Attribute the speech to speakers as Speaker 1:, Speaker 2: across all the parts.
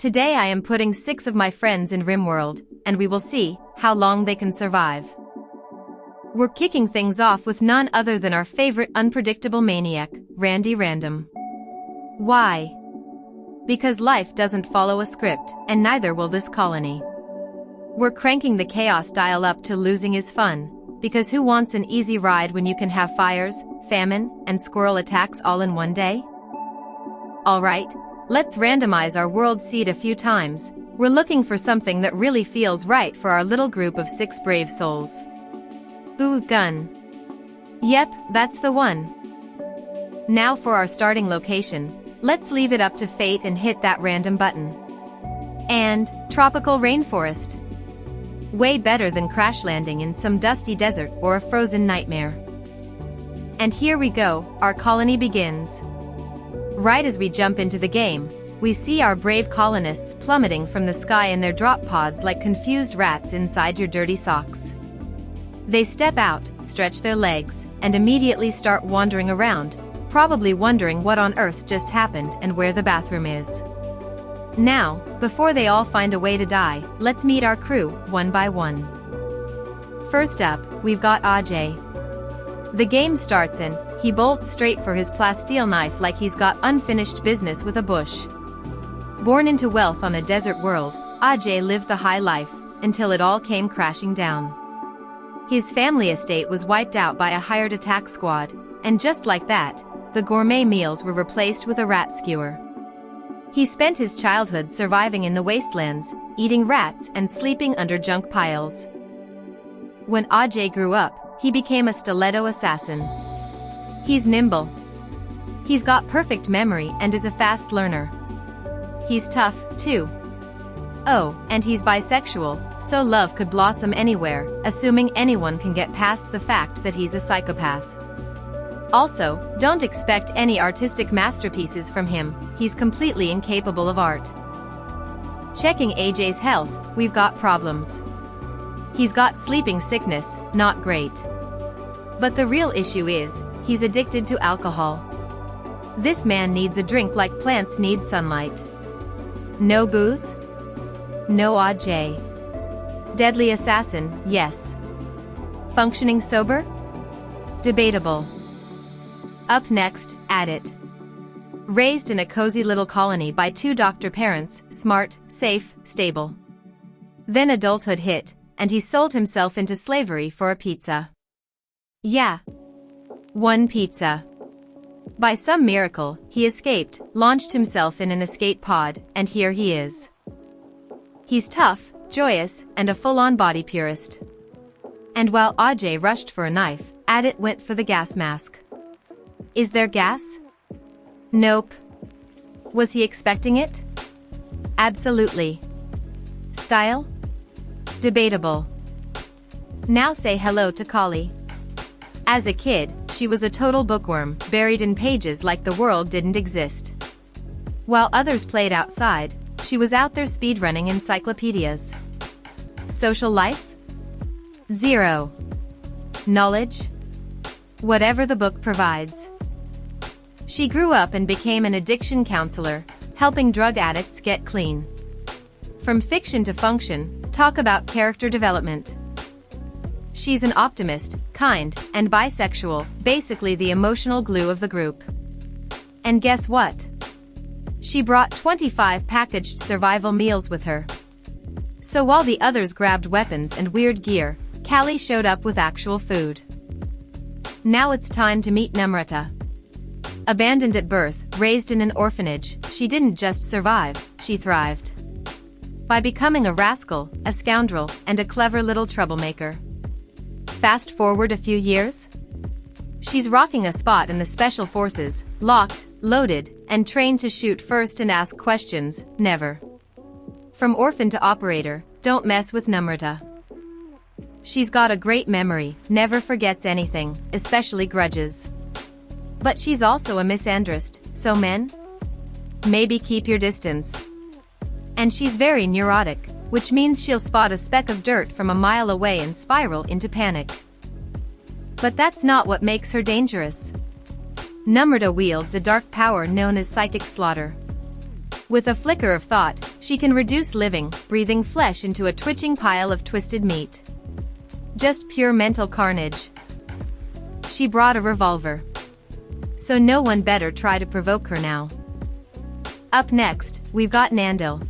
Speaker 1: Today I am putting 6 of my friends in Rimworld, and we will see how long they can survive. We're kicking things off with none other than our favorite unpredictable maniac, Randy Random. Why? Because life doesn't follow a script, and neither will this colony. We're cranking the chaos dial up till losing is fun, because who wants an easy ride when you can have fires, famine, and squirrel attacks all in one day? Alright, let's randomize our world seed a few times. We're looking for something that really feels right for our little group of 6 brave souls. Ooh, gun. Yep, that's the one. Now for our starting location, let's leave it up to fate and hit that random button. And, tropical rainforest. Way better than crash landing in some dusty desert or a frozen nightmare. And here we go, our colony begins. Right as we jump into the game, we see our brave colonists plummeting from the sky in their drop pods like confused rats inside your dirty socks. They step out, stretch their legs, and immediately start wandering around, probably wondering what on earth just happened and where the bathroom is. Now, before they all find a way to die, let's meet our crew, one by one. First up, we've got Ajay. The game starts and he bolts straight for his plasteel knife like he's got unfinished business with a bush. Born into wealth on a desert world, Ajay lived the high life, until it all came crashing down. His family estate was wiped out by a hired attack squad, and just like that, the gourmet meals were replaced with a rat skewer. He spent his childhood surviving in the wastelands, eating rats and sleeping under junk piles. When Ajay grew up, he became a stiletto assassin. He's nimble. He's got perfect memory and is a fast learner. He's tough, too. Oh, and he's bisexual, so love could blossom anywhere, assuming anyone can get past the fact that he's a psychopath. Also, don't expect any artistic masterpieces from him, he's completely incapable of art. Checking AJ's health, we've got problems. He's got sleeping sickness, not great. But the real issue is, he's addicted to alcohol. This man needs a drink like plants need sunlight. No booze? No Ajay. Deadly assassin, yes. Functioning sober? Debatable. Up next, Adit. Raised in a cozy little colony by 2 doctor parents, smart, safe, stable. Then adulthood hit, and he sold himself into slavery for a pizza. Yeah. One pizza. By some miracle, he escaped, launched himself in an escape pod, and here he is. He's tough, joyous, and a full-on body purist. And while Ajay rushed for a knife, Adit went for the gas mask. Is there gas? Nope. Was he expecting it? Absolutely. Style? Debatable. Now say hello to Kali. As a kid, she was a total bookworm, buried in pages like the world didn't exist. While others played outside, she was out there speedrunning encyclopedias. Social life? Zero. Knowledge? Whatever the book provides. She grew up and became an addiction counselor, helping drug addicts get clean. From fiction to function, talk about character development. She's an optimist, kind, and bisexual, basically the emotional glue of the group. And guess what? She brought 25 packaged survival meals with her. So while the others grabbed weapons and weird gear, Callie showed up with actual food. Now it's time to meet Namrata. Abandoned at birth, raised in an orphanage, she didn't just survive, she thrived. By becoming a rascal, a scoundrel, and a clever little troublemaker. Fast forward a few years? She's rocking a spot in the Special Forces, locked, loaded, and trained to shoot first and ask questions, never. From orphan to operator, don't mess with Namrata. She's got a great memory, never forgets anything, especially grudges. But she's also a misandrist, so men? Maybe keep your distance. And she's very neurotic, which means she'll spot a speck of dirt from a mile away and spiral into panic. But that's not what makes her dangerous. Namrata wields a dark power known as psychic slaughter. With a flicker of thought, she can reduce living, breathing flesh into a twitching pile of twisted meat. Just pure mental carnage. She brought a revolver. So no one better try to provoke her now. Up next, we've got Nandil.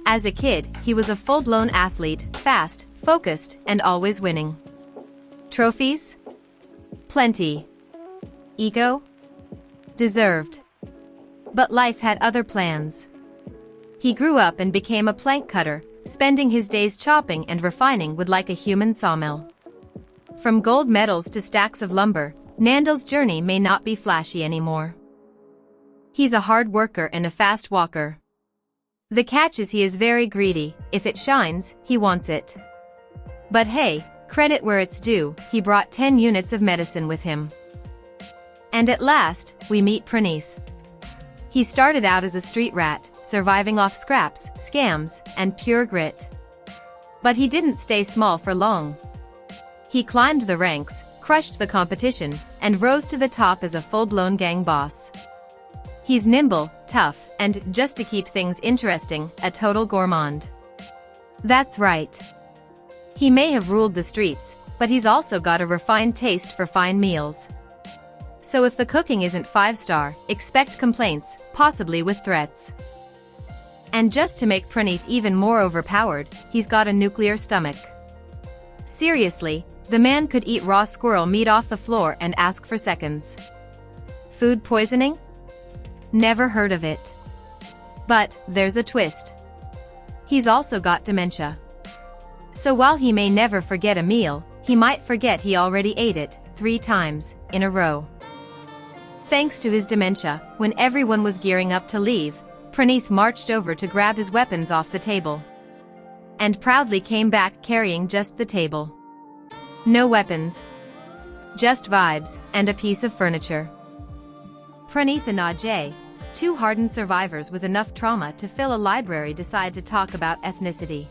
Speaker 1: As a kid, he was a full-blown athlete, fast, focused, and always winning. Trophies? Plenty. Ego? Deserved. But life had other plans. He grew up and became a plank cutter, spending his days chopping and refining wood like a human sawmill. From gold medals to stacks of lumber, Nandil's journey may not be flashy anymore. He's a hard worker and a fast walker. The catch is he is very greedy. If it shines, he wants it. But hey, credit where it's due, he brought 10 units of medicine with him. And at last, we meet Praneeth. He started out as a street rat, surviving off scraps, scams, and pure grit. But he didn't stay small for long. He climbed the ranks, crushed the competition, and rose to the top as a full-blown gang boss. He's nimble, tough, and, just to keep things interesting, a total gourmand. That's right. He may have ruled the streets, but he's also got a refined taste for fine meals. So if the cooking isn't 5-star, expect complaints, possibly with threats. And just to make Praneeth even more overpowered, he's got a nuclear stomach. Seriously, the man could eat raw squirrel meat off the floor and ask for seconds. Food poisoning? Never heard of it. But, there's a twist. He's also got dementia. So while he may never forget a meal, he might forget he already ate it 3 times in a row. Thanks to his dementia, when everyone was gearing up to leave, Praneeth marched over to grab his weapons off the table. And proudly came back carrying just the table. No weapons. Just vibes, and a piece of furniture. Praneeth and Ajay, 2 hardened survivors with enough trauma to fill a library, decide to talk about ethnicity.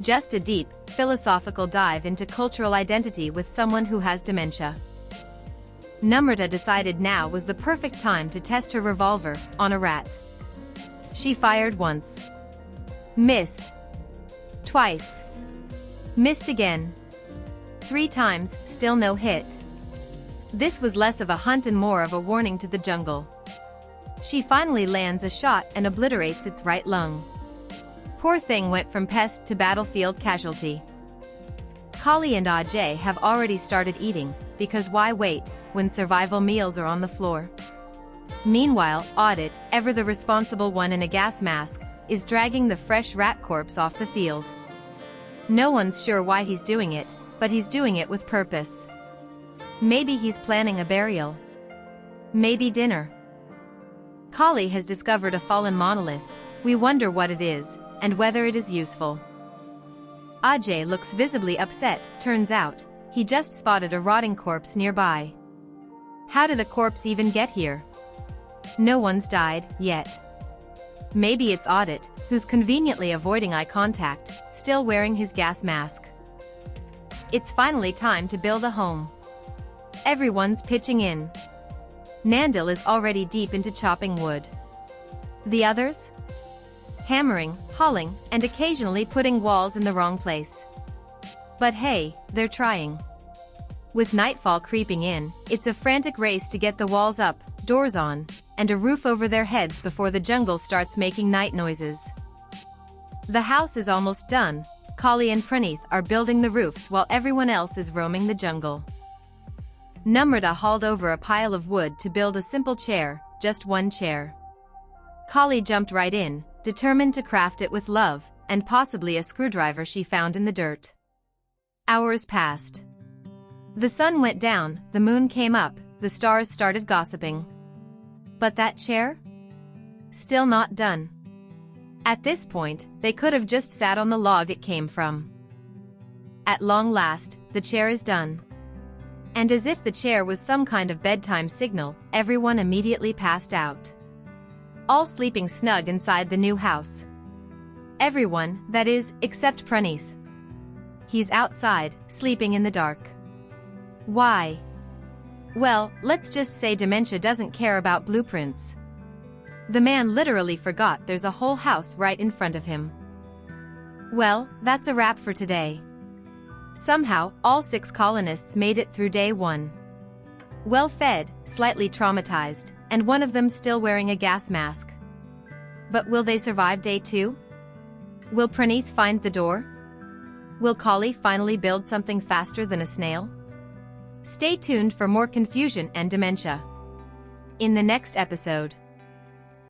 Speaker 1: Just a deep, philosophical dive into cultural identity with someone who has dementia. Namrata decided now was the perfect time to test her revolver on a rat. She fired once. Missed. Twice. Missed again. 3 times, still no hit. This was less of a hunt and more of a warning to the jungle. She finally lands a shot and obliterates its right lung. Poor thing went from pest to battlefield casualty. Kali and Ajay have already started eating, because why wait when survival meals are on the floor? Meanwhile, Audit, ever the responsible one in a gas mask, is dragging the fresh rat corpse off the field. No one's sure why he's doing it, but he's doing it with purpose. Maybe he's planning a burial. Maybe dinner. Kali has discovered a fallen monolith. We wonder what it is, and whether it is useful. Ajay looks visibly upset. Turns out, he just spotted a rotting corpse nearby. How did a corpse even get here? No one's died, yet. Maybe it's Audit, who's conveniently avoiding eye contact, still wearing his gas mask. It's finally time to build a home. Everyone's pitching in. Nandil is already deep into chopping wood. The others? Hammering, hauling, and occasionally putting walls in the wrong place. But hey, they're trying. With nightfall creeping in, it's a frantic race to get the walls up, doors on, and a roof over their heads before the jungle starts making night noises. The house is almost done. Kali and Praneeth are building the roofs while everyone else is roaming the jungle. Namrata hauled over a pile of wood to build a simple chair, just one chair. Kali jumped right in, determined to craft it with love, and possibly a screwdriver she found in the dirt. Hours passed. The sun went down, the moon came up, the stars started gossiping. But that chair? Still not done. At this point, they could have just sat on the log it came from. At long last, the chair is done. And as if the chair was some kind of bedtime signal, everyone immediately passed out. All sleeping snug inside the new house. Everyone, that is, except Praneeth. He's outside, sleeping in the dark. Why? Well, let's just say dementia doesn't care about blueprints. The man literally forgot there's a whole house right in front of him. Well, that's a wrap for today. Somehow, all 6 colonists made it through day 1. Well-fed, slightly traumatized, and one of them still wearing a gas mask. But will they survive day 2? Will Praneeth find the door? Will Kali finally build something faster than a snail? Stay tuned for more confusion and dementia in the next episode.